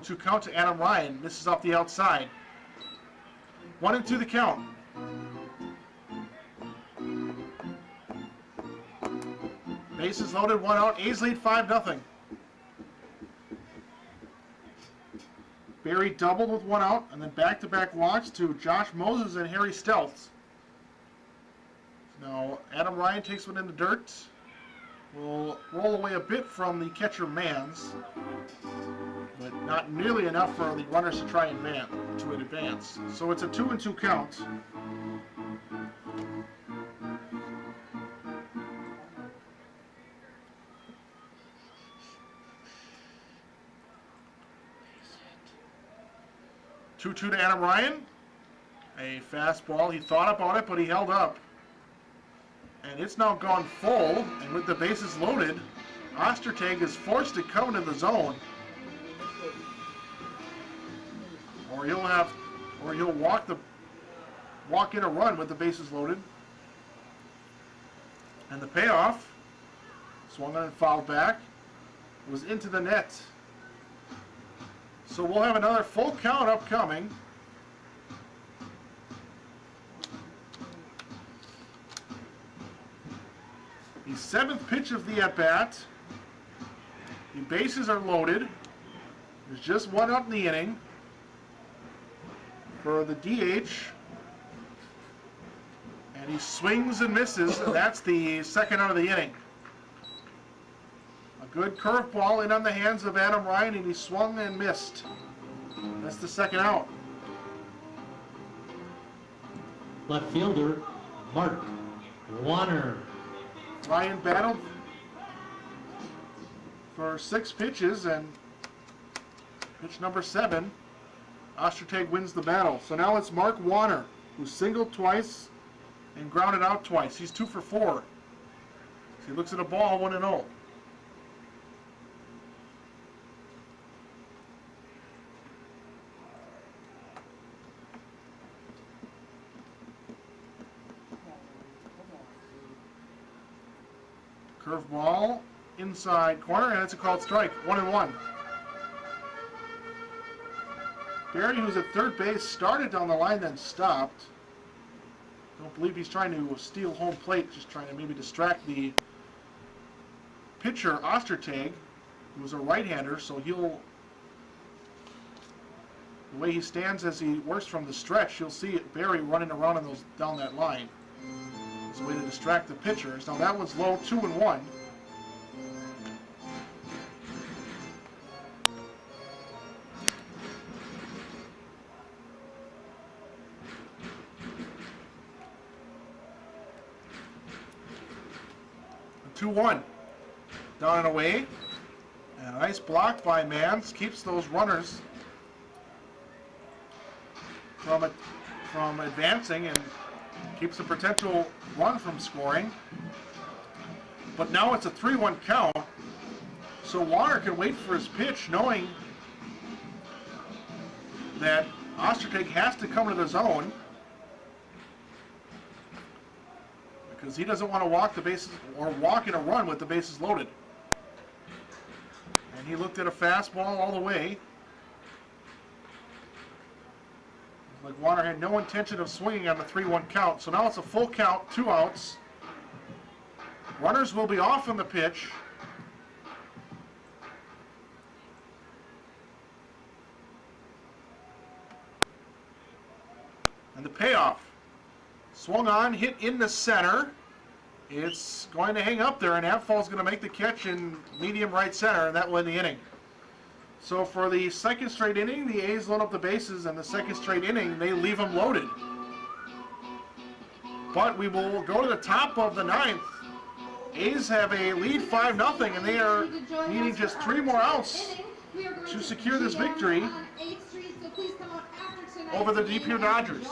0-2 count to Adam Ryan. Misses off the outside. 1-2 the count. Bases loaded, 1 out. A's lead 5-0. Pere doubled with 1 out, and then back-to-back walks to Josh Moses and Harry Stelz. Now, Adam Ryan takes one in the dirt. Will roll away a bit from the catcher Mans, but not nearly enough for the runners to try and advance. So it's a 2-2 count. Two-two to Adam Ryan. A fastball. He thought about it, but he held up. And it's now gone full, and with the bases loaded, Ostertag is forced to come into the zone. Or he'll walk in a run with the bases loaded. And the payoff, swung on and fouled back, was into the net. So we'll have another full count upcoming. The 7th pitch of the at-bat. The bases are loaded. There's just 1 out in the inning for the DH. And he swings and misses, and that's the 2nd out of the inning. A good curveball in on the hands of Adam Ryan, and he swung and missed. That's the 2nd out. Left fielder, Mark Warner. Ryan battled for 6 pitches, and pitch number 7, Ostertag wins the battle. So now it's Mark Warner, who singled twice and grounded out twice. He's 2 for 4. So he looks at a ball, 1-0. Curveball inside corner, and it's a called strike. 1-1. Pere, who's at third base, started down the line, then stopped. Don't believe he's trying to steal home plate, just trying to maybe distract the pitcher, Ostertag, who's a right-hander, so the way he stands as he works from the stretch, you'll see Pere running around down that line. It's a way to distract the pitchers. Now that one's low, 2-1. A 2-1. Down and away. And a nice block by Mans keeps those runners from advancing and keeps the potential run from scoring. But now it's a 3-1 count, so Warner can wait for his pitch, knowing that Ostertag has to come to the zone because he doesn't want to walk the bases or walk in a run with the bases loaded. And he looked at a fastball all the way. Like Warner had no intention of swinging on the 3-1 count. So now it's a full count, 2 outs. Runners will be off on the pitch. And the payoff. Swung on, hit in the center. It's going to hang up there, and Apfal's going to make the catch in medium right center, and that will end the inning. So for the 2nd straight inning, the A's load up the bases, and the 2nd straight inning, they leave them loaded. But we will go to the top of the 9th. A's have a lead 5-0, and they are needing just 3 more outs to secure this victory over the Deep Here Dodgers.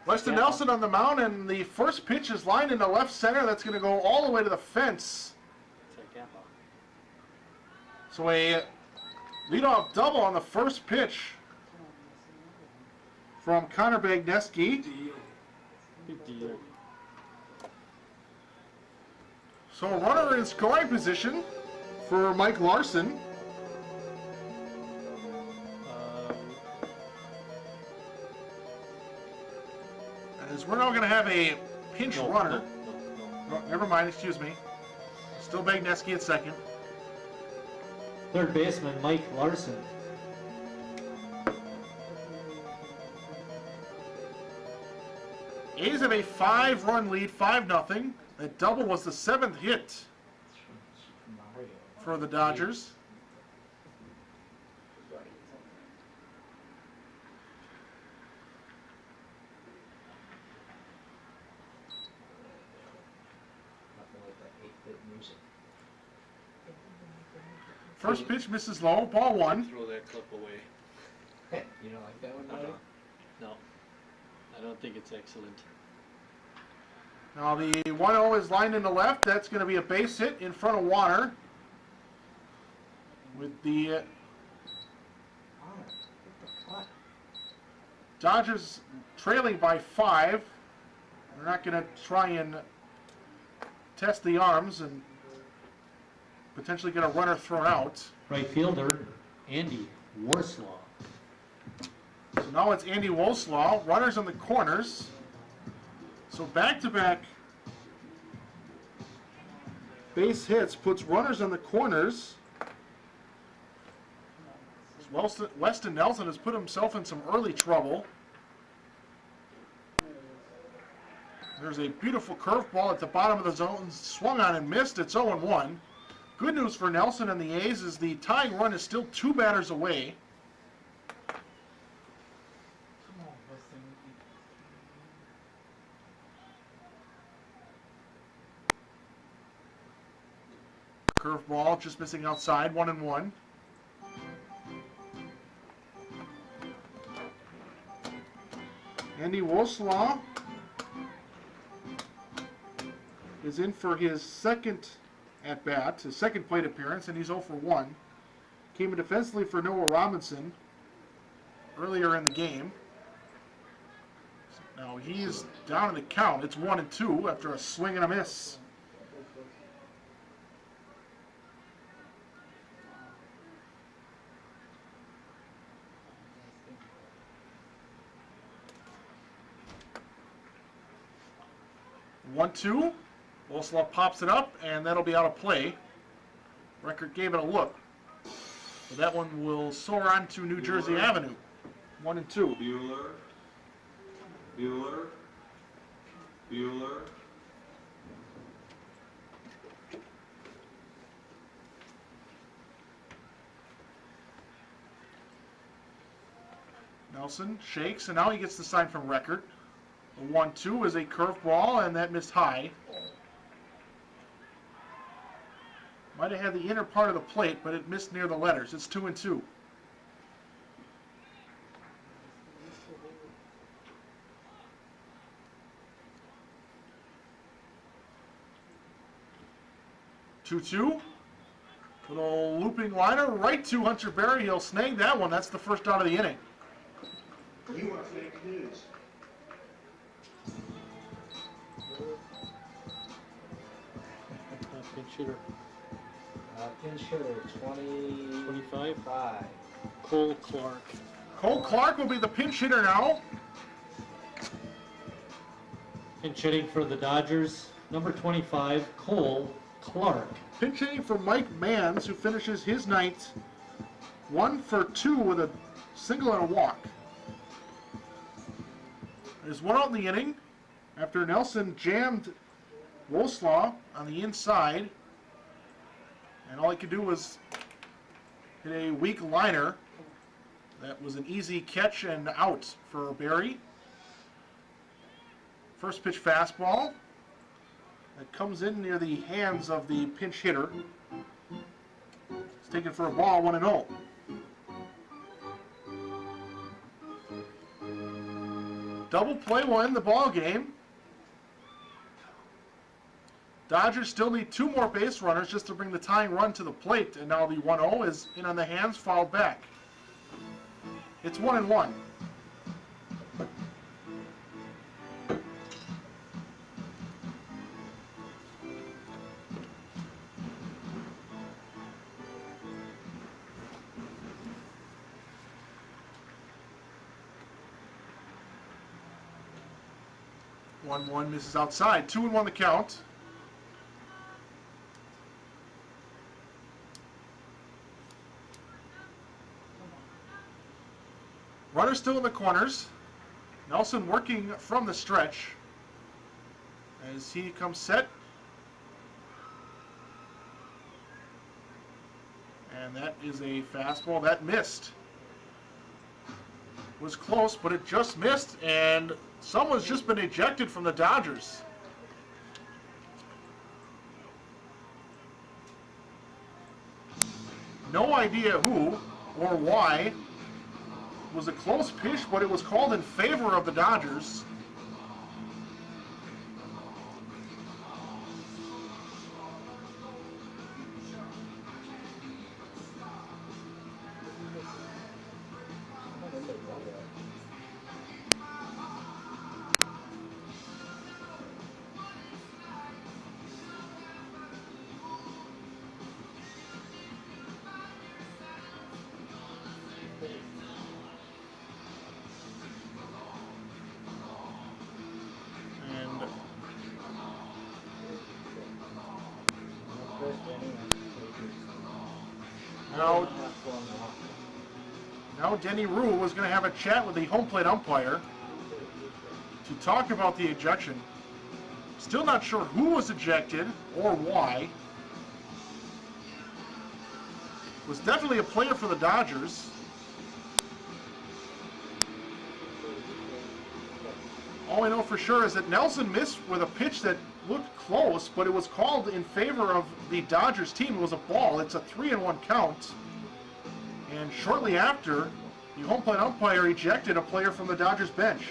Weston Nelson on the mound, and the first pitch is lined into left center. That's going to go all the way to the fence. So a leadoff double on the first pitch from Connor Bagneski. Big deal. So a runner in scoring position for Mike Larson. As we're now going to have a pinch runner. No. Oh, never mind, excuse me. Still Bagneski at second. Third baseman Mike Larson. A's have a 5-run lead, 5-0. That double was the 7th hit for the Dodgers. First pitch misses low, ball 1. Throw that clip away. You don't like that one, Marty? No, I don't think it's excellent. Now the 1-0 is lined in the left. That's going to be a base hit in front of Warner. With the Dodgers trailing by 5. They're not going to try and test the arms and potentially get a runner thrown out. Right fielder Andy Warslaw. So now it's Andy Woslaw. Runners on the corners. So back-to-back base hits puts runners on the corners. Weston Nelson has put himself in some early trouble. There's a beautiful curveball at the bottom of the zone, swung on and missed. It's 0-1. Good news for Nelson and the A's is the tying run is still 2 batters away. Curveball just missing outside, 1-1. Andy Woslaw is in for his second at-bat, his second plate appearance, and he's 0-1. Came in defensively for Noah Robinson earlier in the game. Now he's down in the count. It's 1-2 after a swing and a miss. One-two. Woslaw pops it up, and that'll be out of play. Record gave it a look. So that one will soar on to New Jersey Avenue. 1-2. Bueller. Nelson shakes, and now he gets the sign from Record. The 1-2 is a curveball, and that missed high. Might have had the inner part of the plate, but it missed near the letters. It's 2-2. Two-two. Little looping liner right to Hunter Berry. He'll snag that one. That's the first out of the inning. You want fake news? Pinch hitter. Pinch hitter, 25. 25. Cole Clark. Cole Clark will be the pinch hitter now. Pinch hitting for the Dodgers, number 25, Cole Clark. Pinch hitting for Mike Mans, who finishes his night 1 for 2 with a single and a walk. There's one out in the inning after Nelson jammed Woslaw on the inside, and all he could do was hit a weak liner. That was an easy catch and out for Berry. First pitch fastball that comes in near the hands of the pinch hitter. It's taken for a ball, 1-0. double play will end the ball game. Dodgers still need 2 more base runners just to bring the tying run to the plate, and now the 1-0 is in on the hands, fouled back. It's 1-1. One misses outside. 2-1 the count. Runner still in the corners. Nelson working from the stretch as he comes set. And that is a fastball that missed. Was close, but it just missed, and someone's just been ejected from the Dodgers. No idea who or why. It was a close pitch, but it was called in favor of the Dodgers. Now Denny Rue was going to have a chat with the home plate umpire to talk about the ejection. Still not sure who was ejected or why. Was definitely a player for the Dodgers. All I know for sure is that Nelson missed with a pitch that looked close, but it was called in favor of the Dodgers team. It was a ball. It's a 3-1 count. And shortly after, the home plate umpire ejected a player from the Dodgers bench.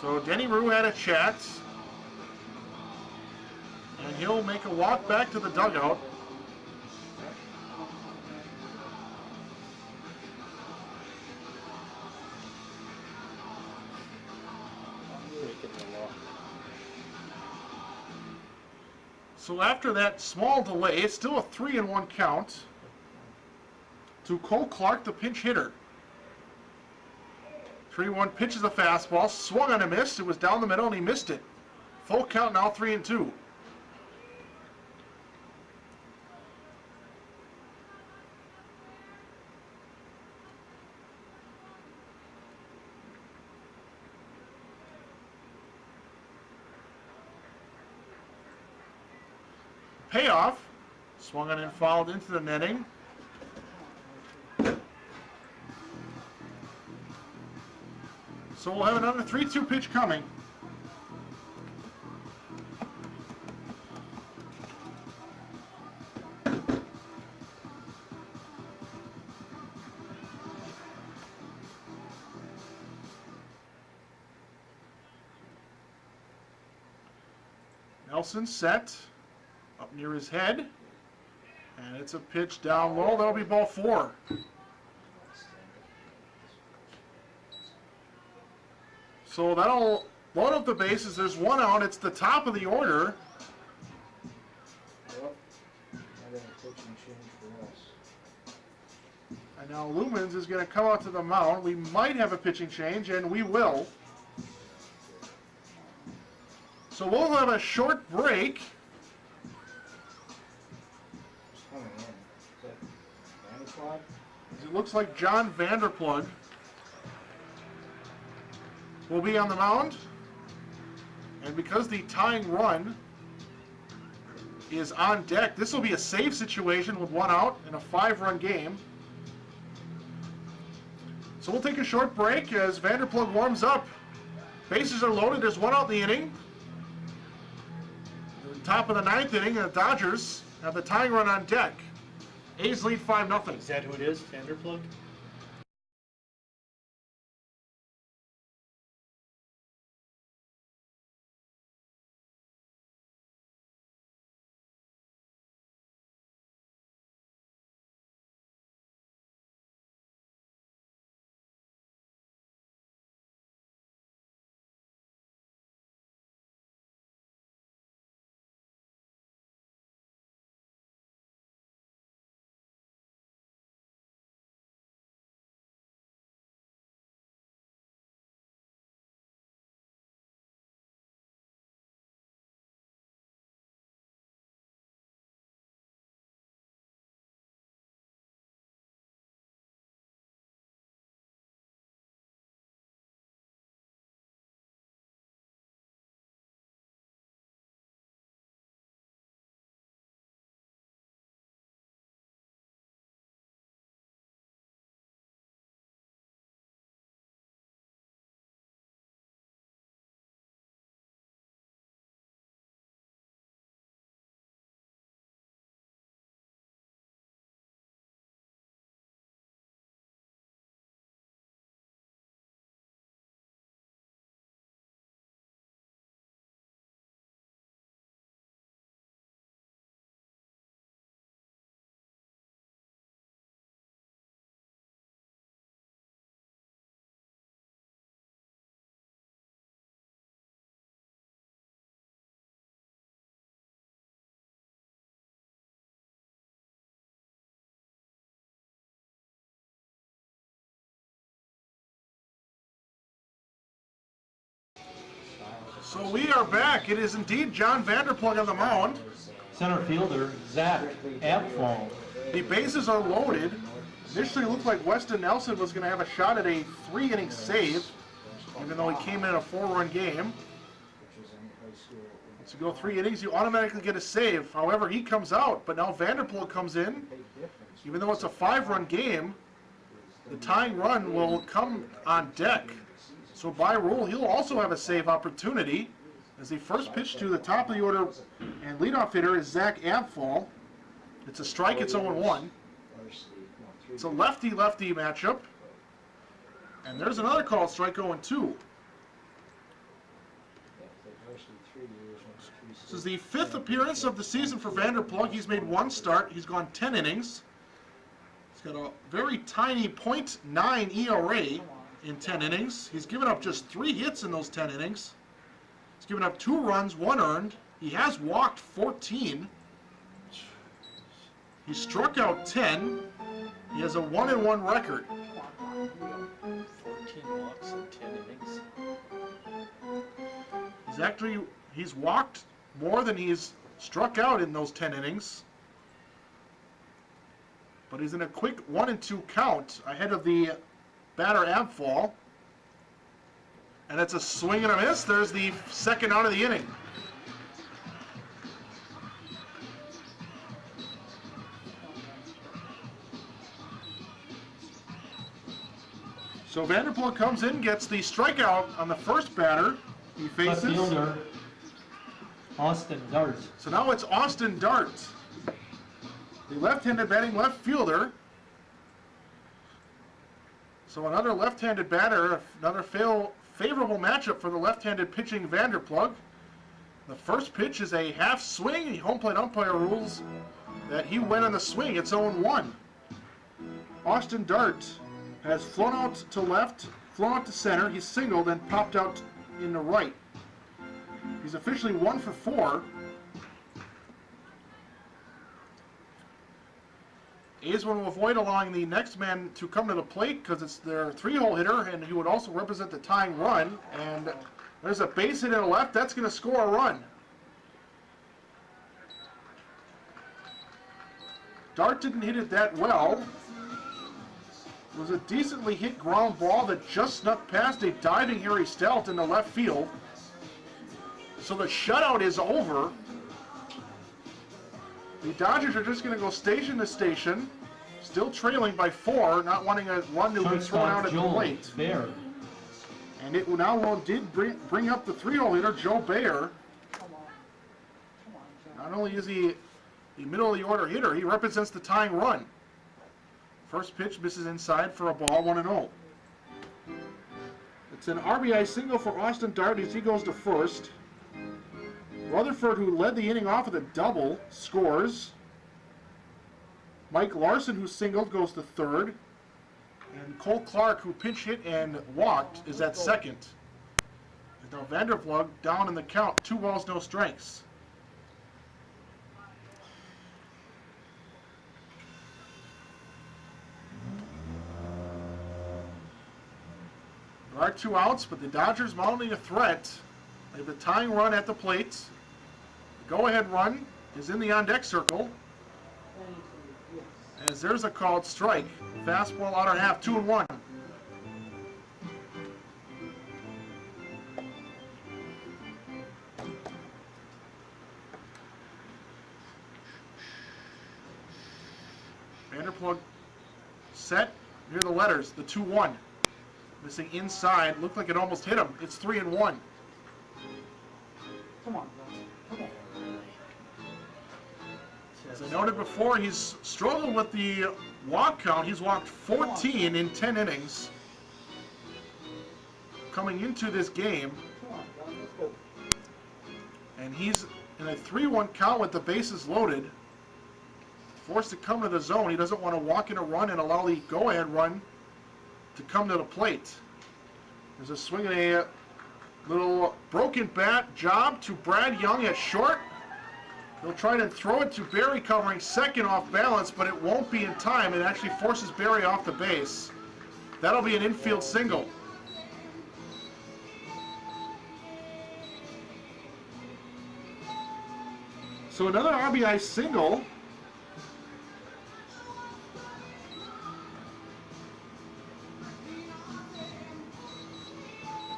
So Denny Rue had a chat, and he'll make a walk back to the dugout. So after that small delay, it's still a 3-1 count to Cole Clark, the pinch hitter. 3-1 pitches a fastball, swung on a miss. It was down the middle and he missed it. Full count now, 3-2. Payoff, swung on and fouled into the netting. So we'll have another 3-2 pitch coming. Nelson set. Up near his head, and it's a pitch down low. That'll be ball 4. So that'll load up the bases. There's 1 out. It's the top of the order. Yep. I got a pitching change for us. And now Lumens is going to come out to the mound. We might have a pitching change, and we will. So we'll have a short break. Coming in. Is that Vanderplug? It looks like John Vanderplug will be on the mound. And because the tying run is on deck, this will be a save situation with 1 out in a 5-run game. So we'll take a short break as Vanderplug warms up. Bases are loaded. There's one out in the inning. Top of the 9th inning, the Dodgers have the tying run on deck. A's lead 5-0. Is that who it is? Vanderplug? So we are back. It is indeed John Vanderplug on the mound. Center fielder, Zach Abfall. The bases are loaded. Initially it looked like Weston Nelson was going to have a shot at a 3-inning save, even though he came in a 4-run game. Once you go 3 innings, you automatically get a save. However, he comes out, but now Vanderplug comes in. Even though it's a 5-run game, the tying run will come on deck. So by rule, he'll also have a save opportunity as the first pitch to the top of the order and leadoff hitter is Zach Abfall. It's a strike, it's 0-1. It's a lefty-lefty matchup. And there's another call, strike 0-2. This is the 5th appearance of the season for Vanderplug. He's made 1 start. He's gone 10 innings. He's got a very tiny .9 ERA in 10 innings. He's given up just 3 hits in those 10 innings. He's given up 2 runs, 1 earned. He has walked 14. He struck out 10. He has a 1-1 record. 14 walks in 10 innings. He's walked more than he's struck out in those 10 innings. But he's in a quick 1-2 count ahead of the batter Abfall. And it's a swing and a miss. There's the second out of the inning. So Vanderplug comes in, gets the strikeout on the first batter. He Left faces. fielder, Austin Dart. So now it's Austin Dart, the left-handed batting left fielder. So another left-handed batter, another favorable matchup for the left-handed pitching Vanderplug. The first pitch is a half swing. The home plate umpire rules that he went on the swing. It's 0-1. Austin Dart has flown out to left, flown out to center. He's singled and popped out in the right. He's officially 1 for 4. A's want to avoid allowing the next man to come to the plate because it's their 3-hole hitter, and he would also represent the tying run. And there's a base hit in the left. That's going to score a run. Dart didn't hit it that well. It was a decently hit ground ball that just snuck past a diving Harry Stout in the left field. So the shutout is over. The Dodgers are just going to go station to station, still trailing by 4, not wanting a run to be thrown out at the plate. Pere. And it now did bring up the 3-hole hitter, Joe Pere. Come on. Come on, John. Not only is he the middle of the order hitter, he represents the tying run. First pitch misses inside for a ball, 1-0. It's an RBI single for Austin Dart as he goes to first. Rutherford, who led the inning off with a double, scores. Mike Larson, who singled, goes to third. And Cole Clark, who pinch hit and walked, is at second. And now Vanderplug down in the count, 2 balls, no strikes. There are 2 outs, but the Dodgers mounting a threat. They have the tying run at the plate. The go-ahead run is in the on-deck circle. As there's a called strike. Fastball outer half, 2-1. Vanderplug set near the letters, the 2-1. Missing inside, looked like it almost hit him. It's 3-1. Come on, John. Come on. As I noted before, he's struggled with the walk count. He's walked 14 in 10 innings. Coming into this game, Come on, John. Let's go. and he's in a 3-1 count with the bases loaded. Forced to come to the zone. He doesn't want to walk in a run and allow the go-ahead run to come to the plate. There's a swing and a little broken bat job to Brad Young at short. He'll try to throw it to Barry covering second off balance, but it won't be in time. It actually forces Barry off the base. That'll be an infield single. So another RBI single.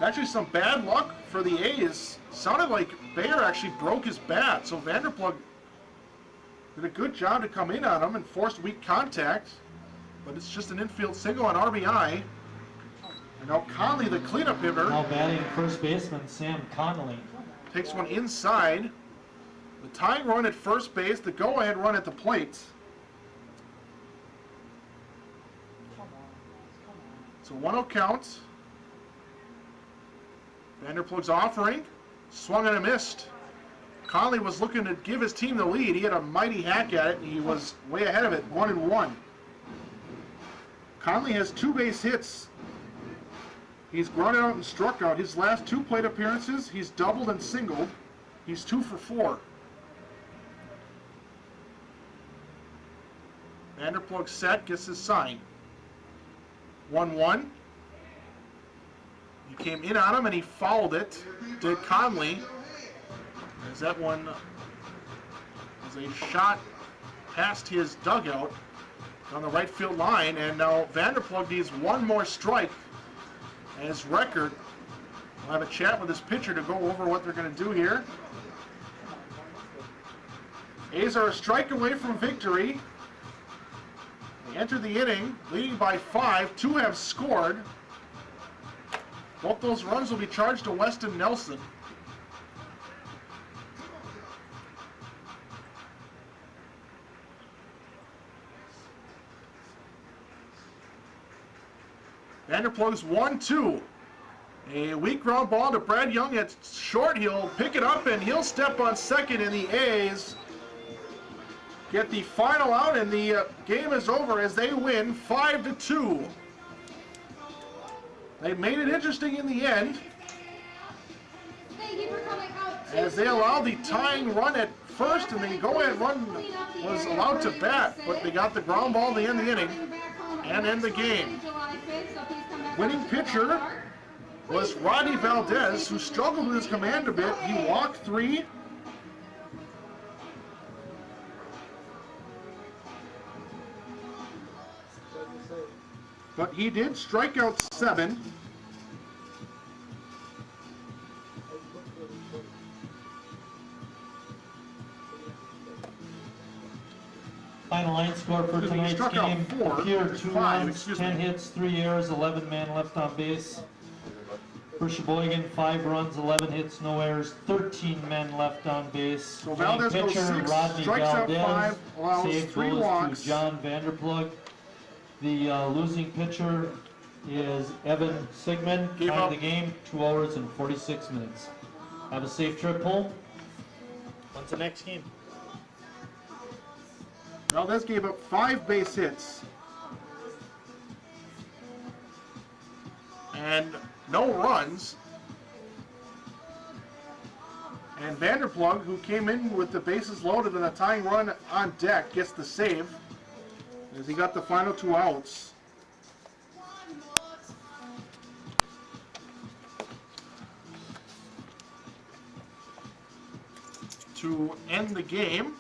Actually, some bad luck for the A's. Sounded like Pere actually broke his bat, so Vanderplug did a good job to come in on him and forced weak contact. But it's just an infield single on RBI. And now Conley, the cleanup hitter, Now batting first baseman Sam Connolly. takes one inside. The tying run at first base, the go-ahead run at the plate. Come on. Come on. It's a 1-0 count. Vanderplug's offering. Swung and a missed. Conley was looking to give his team the lead. He had a mighty hack at it, and he was way ahead of it, 1-1. Conley has 2 base hits. He's grounded out and struck out. His last 2 plate appearances, he's doubled and singled. He's 2 for 4. Vanderplug set, gets his sign. 1-1. He came in on him and he fouled it to Conley. As that one was a shot past his dugout on the right field line. And now Vanderplug needs 1 more strike as record. We'll have a chat with his pitcher to go over what they're going to do here. A's are a strike away from victory. They enter the inning leading by 5. 2 have scored. Both those runs will be charged to Weston Nelson. Vanderplug's 1-2. A weak ground ball to Brad Young at short. He'll pick it up and he'll step on second, and the A's get the final out, and the game is over as they win 5-2. They made it interesting in the end Thank you for coming out. as they allowed the tying run at first, and the go-ahead run was allowed to bat, but they got the ground ball to end the inning and end the game. Winning pitcher was Rodney Valdez, who struggled with his command a bit. He walked 3. But he did strike out 7. Final line score for Excuse me, he tonight's struck out game. 4, Here, 2 5, runs, excuse 10 me. hits, 3 errors, 11 men left on base. For Sheboygan, 5 runs, 11 hits, no errors, 13 men left on base. So Valdez Winning goes pitcher, 6, Rodney strikes out Valdez. 5, allows Save 3 goes walks. to John Vanderplug. The losing pitcher is Evan Sigmund. Gave Time up. of the game, 2 hours and 46 minutes. Have a safe trip home. When's the next game? Valdez gave up 5 base hits. And no runs. And Vanderplug, who came in with the bases loaded and a tying run on deck, gets the save as he got the final 2 outs. To end the game,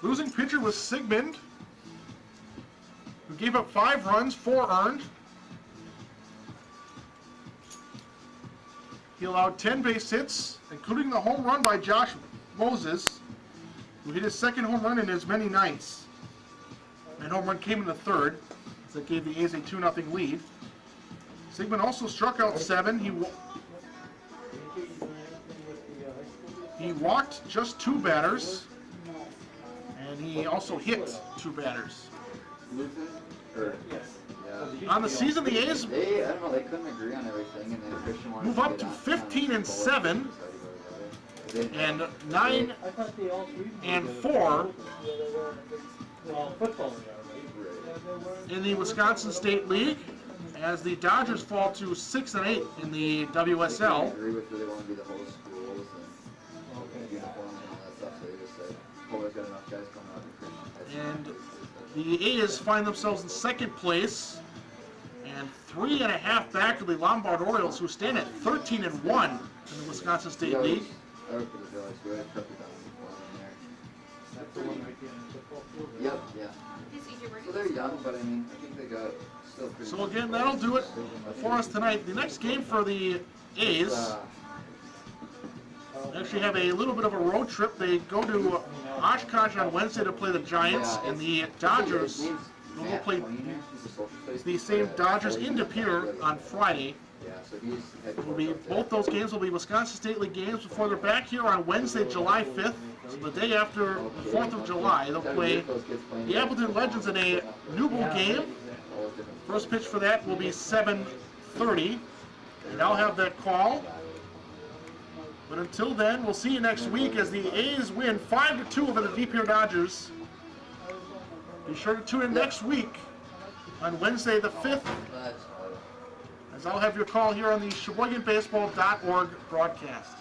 losing pitcher was Sigmund, who gave up 5 runs, 4 earned. He allowed 10 base hits, including the home run by Josh Moses, who hit his second home run in as many nights. And home run came in the third, as that gave the A's a 2-0 lead. Sigmund also struck out 7. He walked just 2 batters, and he also hit 2 batters. On the season, the A's I don't know, they couldn't agree on everything, and then Christian wanted move to up get to on 15 and 7 and 9 I thought they all three. and 4 Well, football. in the Wisconsin State League, as the Dodgers fall to 6 and 8 in the WSL. agree with who they want to be the whole schools and uniforms and all that stuff, so they just said, oh, we've got enough guys coming out of Christian. And the A's find themselves in second place and 3.5 back of the Lombard Orioles, who stand at 13 and 1 in the Wisconsin State League. I work for the Village, so we had a couple down there. That's the one right behind the football field. Yep, yeah. So they're young, but I mean, I think they got still pretty. So again, that'll do it for us tonight. The next game for the A's actually have a little bit of a road trip. They go to Oshkosh on Wednesday to play the Giants, and the Dodgers will play the same Dodgers in De Pere on Friday. Yeah, so he's head Will be, both those games will be Wisconsin State League games before they're back here on Wednesday, July 5th. So the day after the 4th of July, they'll play the Appleton Legends in a Newble game. First pitch for that will be 7:30, and I'll have that call. But until then, we'll see you next week as the A's win 5-2 over the De Pere Dodgers. Be sure to tune in next week on Wednesday the 5th, as I'll have your call here on the SheboyganBaseball.org broadcast.